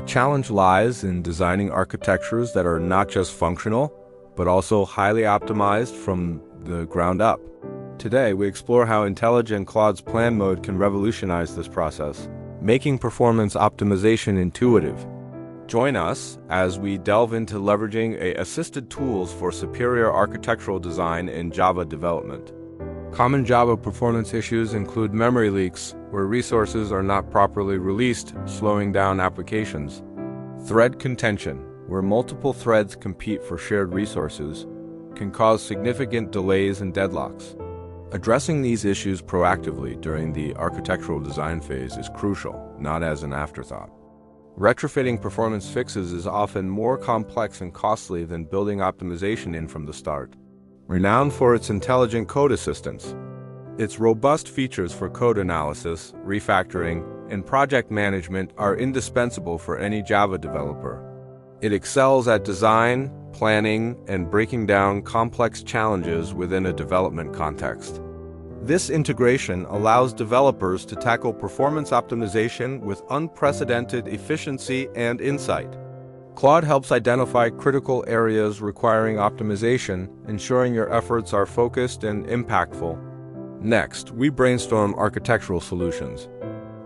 challenge lies in designing architectures that are not just functional, but also highly optimized from the ground up. Today, we explore how IntelliJ Claude's Plan Mode can revolutionize this process, making performance optimization intuitive. Join us as we delve into leveraging assisted tools for superior architectural design in Java development. Common Java performance issues include memory leaks, where resources are not properly released, slowing down applications. Thread contention, where multiple threads compete for shared resources, can cause significant delays and deadlocks. Addressing these issues proactively during the architectural design phase is crucial, not as an afterthought. Retrofitting performance fixes is often more complex and costly than building optimization in from the start. Renowned for its intelligent code assistance, its robust features for code analysis, refactoring, and project management are indispensable for any Java developer. It excels at design, planning, and breaking down complex challenges within a development context. This integration allows developers to tackle performance optimization with unprecedented efficiency and insight. Claude helps identify critical areas requiring optimization, ensuring your efforts are focused and impactful. Next, we brainstorm architectural solutions.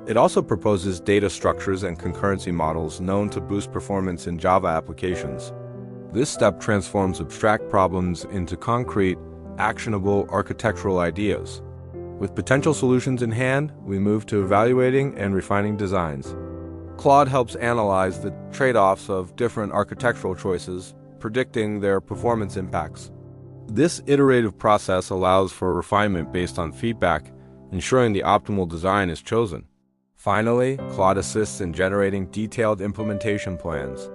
It also proposes data structures and concurrency models known to boost performance in Java applications. This step transforms abstract problems into concrete, actionable architectural ideas. With potential solutions in hand, we move to evaluating and refining designs. Claude helps analyze the trade-offs of different architectural choices, predicting their performance impacts. This iterative process allows for refinement based on feedback, ensuring the optimal design is chosen. Finally, Claude assists in generating detailed implementation plans.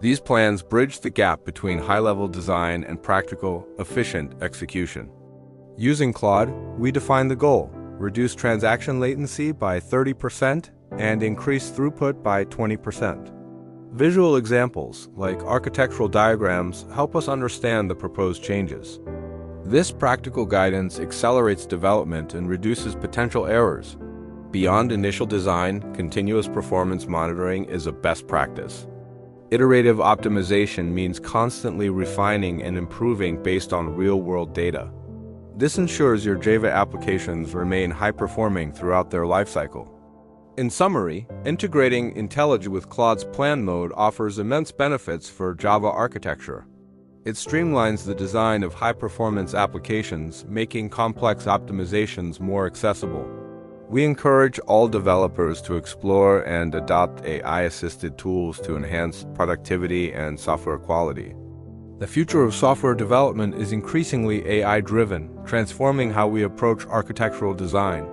These plans bridge the gap between high-level design and practical, efficient execution. Using Claude, we define the goal: reduce transaction latency by 30% and increase throughput by 20%. Visual examples, like architectural diagrams, help us understand the proposed changes. This practical guidance accelerates development and reduces potential errors. Beyond initial design, continuous performance monitoring is a best practice. Iterative optimization means constantly refining and improving based on real-world data. This ensures your Java applications remain high-performing throughout their lifecycle. In summary, integrating IntelliJ with Claude's Plan Mode offers immense benefits for Java architecture. It streamlines the design of high-performance applications, making complex optimizations more accessible. We encourage all developers to explore and adopt AI-assisted tools to enhance productivity and software quality. The future of software development is increasingly AI-driven, transforming how we approach architectural design.